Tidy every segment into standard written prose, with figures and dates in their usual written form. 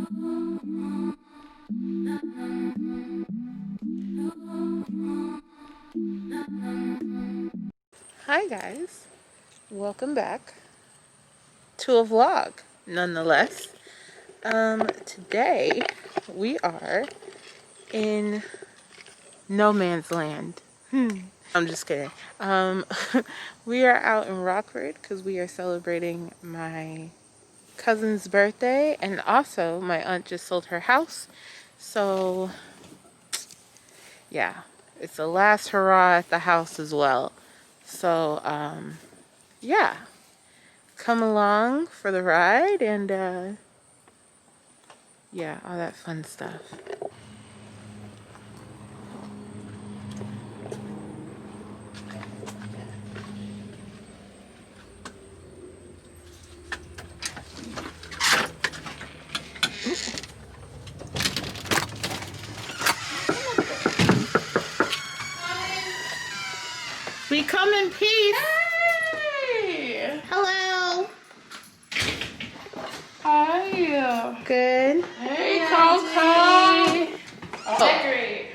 Hi guys, welcome back to a vlog nonetheless. Today we are in no man's land. I'm just kidding. We are out in Rockford because we are celebrating my cousin's birthday, and also my aunt just sold her house, so yeah, it's the last hurrah at the house as well. So yeah, come along for the ride and yeah, all that fun stuff. We come in peace. Hey! Hello. Hi. Good. Hey, Coco. Oh, great.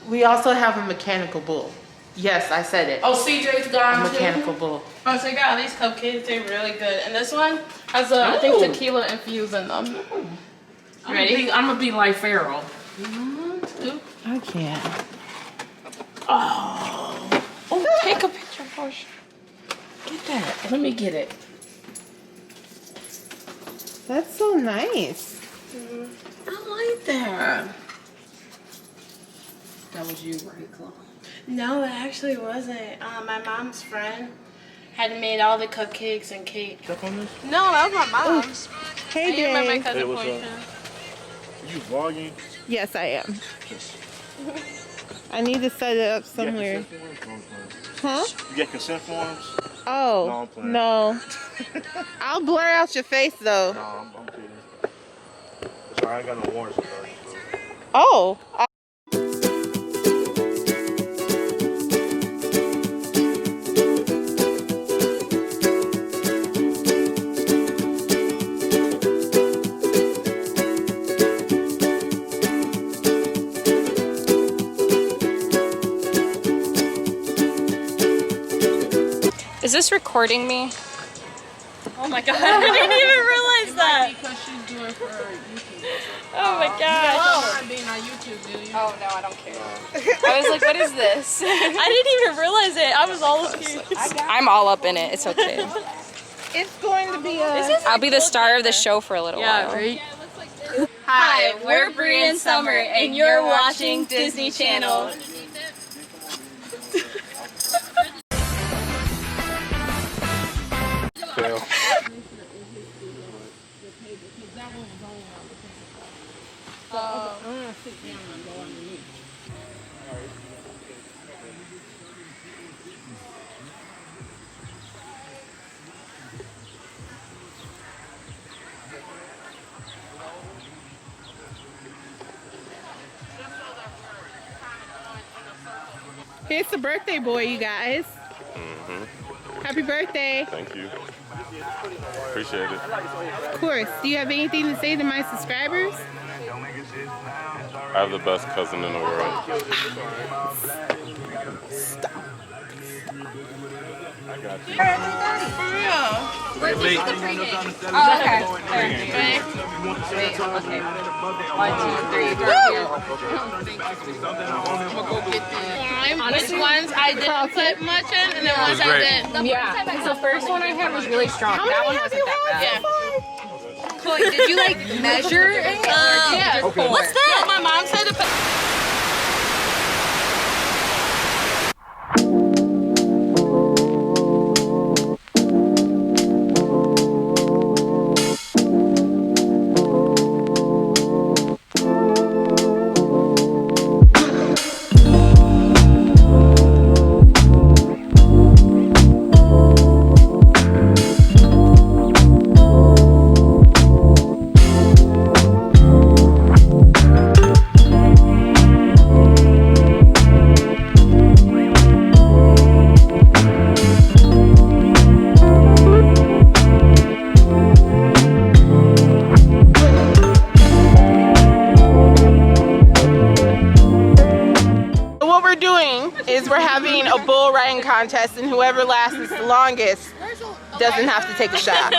We also have a mechanical bull. Yes, I said it. Oh, CJ's gone A mechanical bull. Oh, so you got these cupcakes. They're really good. And this one has, I think, tequila infused in them. Ready? I'm gonna be like Pharaoh. 1, 2. I can't. Oh, take a picture, Porsh. Get that. Let me get it. That's so nice. I like that. That was you, right, Chloe? No, it actually wasn't. My mom's friend had made all the cupcakes and cake. Check on this? No, that was my mom's. Hey, And you met my Dave. cousin Hey, what's Portia. You vlogging? Yes, I am. I need to set it up You got somewhere. consent forms? No, I'm playing. Huh? You got consent forms? No, Oh, I'm playing. no. I'll blur out your face though. No, I'm kidding. Sorry, I ain't got no warrants. So. Oh. Is this recording me? Oh my god, I didn't even realize that. Because she's doing for YouTube. Oh my god. You don't mind being on YouTube, do you? Oh no, I don't care. I was like, what is this? I didn't even realize it. I was all confused. I'm all up in it. It's okay. It's going to be a... I'll be the star of the show for a little while. right? Hi, we're Bree and Summer, and you're watching Disney Channel. Fail. Here's the birthday boy, you guys. Happy birthday. Thank you. Appreciate it. Of course. Do you have anything to say to my subscribers? I have the best cousin in the world. I got you. Oh, okay. Wait, okay. 1, 2, 3, Honestly, ones I didn't put much in, and then ones I did. Yeah, the first one I had was really strong. That one wasn't that bad. Chloe, did you like measure it? Yeah. Okay. What's that? No, my mom said to put. contest, and whoever lasts the longest doesn't have to take a shot.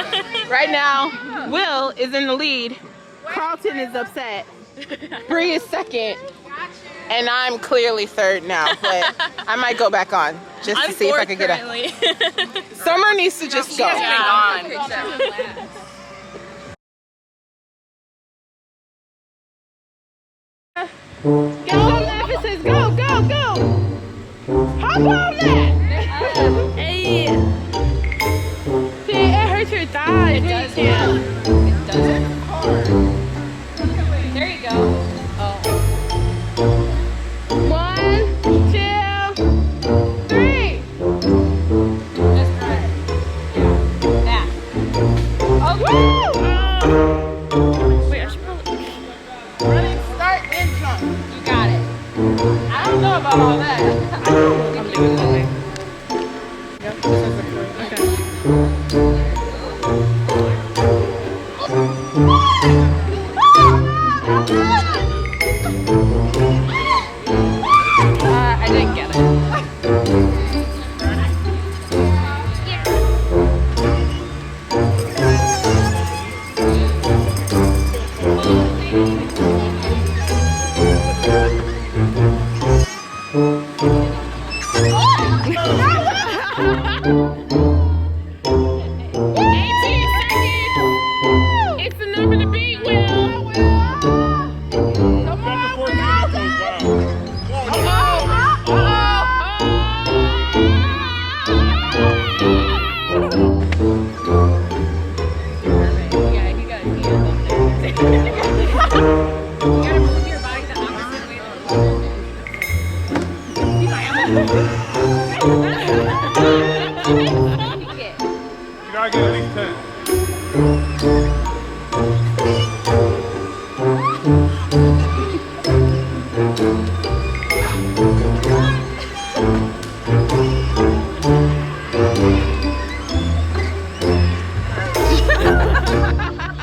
Right now, Will is in the lead. Carlton is upset. Bree is second. And I'm clearly third now, but I might go back on just to see if I can get a. Summer needs to just go. Get on that, it says go, go, go. Hop on that. Hey. See, it hurts your thighs. It does, yeah. It does. There you go. Oh. 1, 2, 3. Just right. Yeah. That. Okay. Woo! Wait, I should probably. Running start and jump. You got it. I don't know about all that. I don't know. I'm doing it. Yep, this is recording. Okay. I didn't get it. It's the number to beat, Will. Come on, Yeah, you got his hand up there. You gotta move your body the opposite way. He's like, You gotta get at least 10.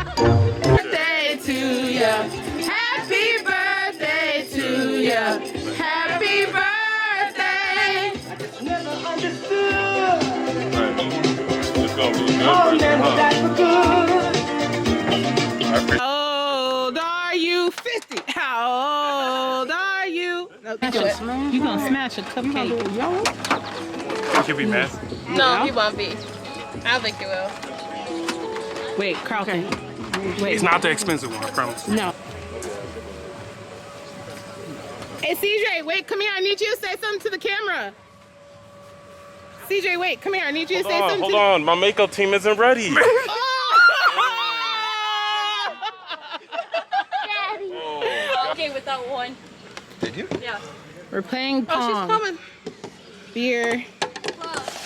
birthday to ya. Happy birthday to ya. Happy birthday. It's gonna be a good person, huh? How old are you? 50. How old are you? No, you gonna smash a cupcake. You can be mad. No, he won't be. I don't think he will. Wait, Carlton. Wait. It's not the expensive one, I promise. No. Hey, CJ, wait, come here. I need you to say something to the camera. CJ, wait, come here. I need you to say something. Hold on. My makeup team isn't ready. okay with that one. Did you? Yeah. We're playing pong. Oh, she's coming. Beer.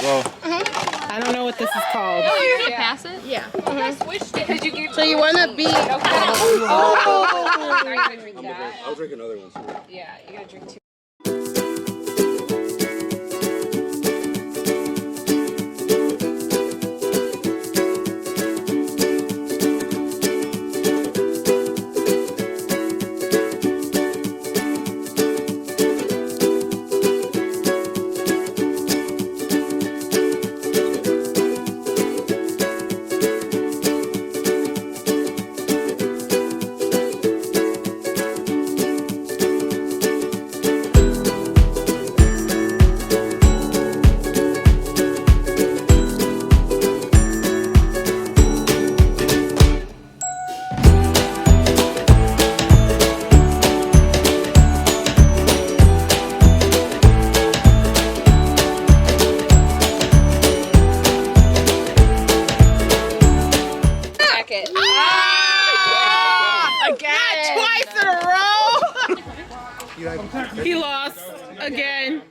Well, I don't know what this is called. Oh, you're gonna pass it? Yeah. I switched it. Did you get So you want to be. Oh! Are you gonna drink that? I'll drink another one. Yeah, you gotta drink two. He lost again.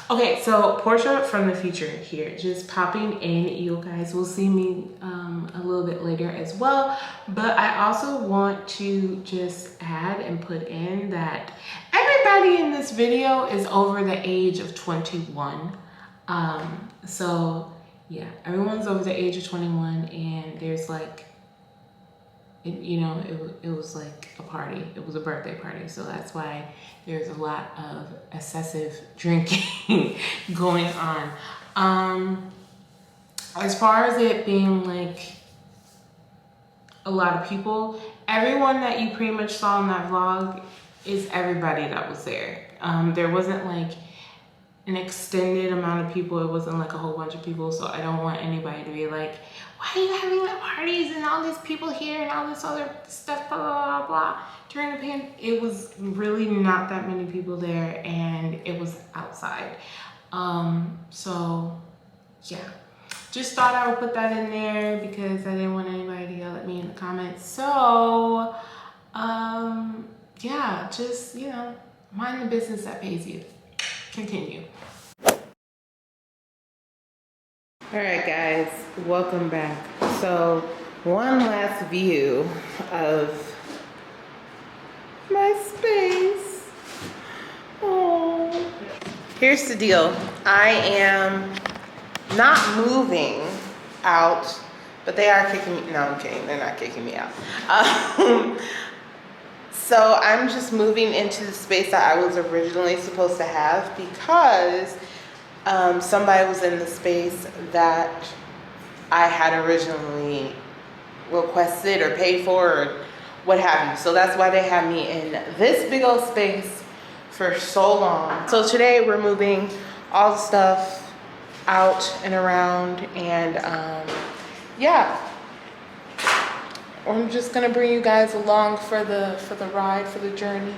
Okay, so Portia from the future here, just popping in. You guys will see me a little bit later as well, but I also want to just add and put in that everybody in this video is over the age of 21. So yeah, everyone's over the age of 21, and there's like, it was like a party. It was a birthday party. So that's why there's a lot of excessive drinking going on. As far as it being like a lot of people, everyone that you pretty much saw in that vlog is everybody that was there. There wasn't like an extended amount of people. It wasn't like a whole bunch of people. So I don't want anybody to be like, why are you having the parties and all these people here and all this other stuff, blah, blah, blah, blah. During the pandemic, it was really not that many people there, and it was outside. So yeah, just thought I would put that in there because I didn't want anybody to yell at me in the comments. So yeah, just, mind the business that pays you. Continue. All right, guys, welcome back. So one last view of my space. Oh, here's the deal. I am not moving out, but they are kicking me. No, I'm kidding. They're not kicking me out. So I'm just moving into the space that I was originally supposed to have because somebody was in the space that I had originally requested or paid for or what have you. So that's why they had me in this big old space for so long. So today we're moving all the stuff out and around, and yeah, I'm just gonna bring you guys along for the ride, for the journey.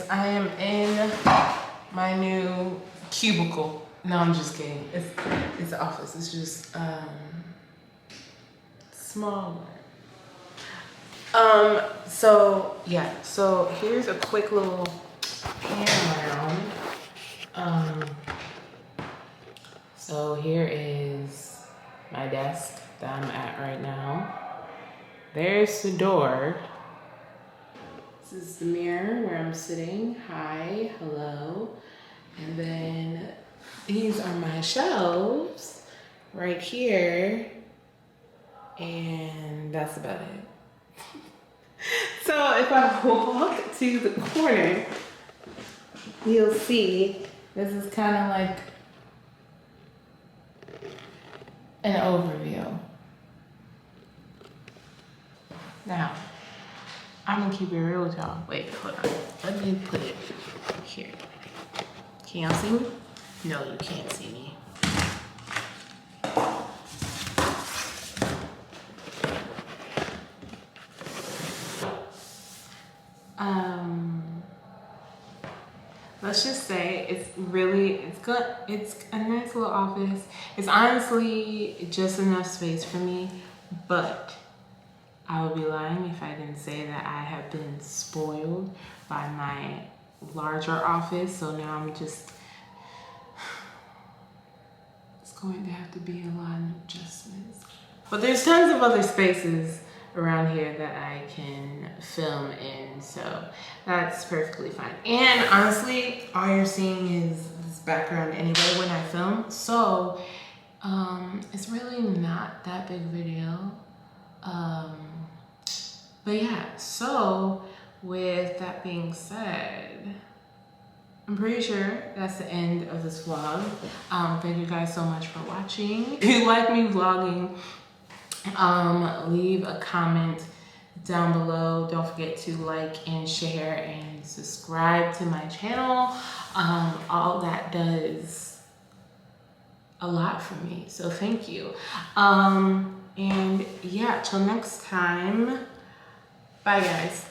I am in my new cubicle. No, I'm just kidding. It's the office. It's just smaller. So yeah. So here's a quick little pan around. So here is my desk that I'm at right now. There's the door. This is the mirror where I'm sitting. Hi, hello. And then these are my shelves right here. And that's about it. So if I walk to the corner, you'll see this is kind of like an overview. Now, I'm gonna keep it real with y'all. Wait, hold on. Let me put it here. Can y'all see me? No, you can't see me. Let's just say it's good. It's a nice little office. It's honestly just enough space for me, but I would be lying if I didn't say that I have been spoiled by my larger office. So now I'm just, it's going to have to be a lot of adjustments. But there's tons of other spaces around here that I can film in, so that's perfectly fine. And honestly, all you're seeing is this background anyway when I film. So it's really not that big video. But yeah, so with that being said, I'm pretty sure that's the end of this vlog. Thank you guys so much for watching. If you like me vlogging, leave a comment down below. Don't forget to like and share and subscribe to my channel. All that does a lot for me, so thank you. And yeah, till next time, bye guys.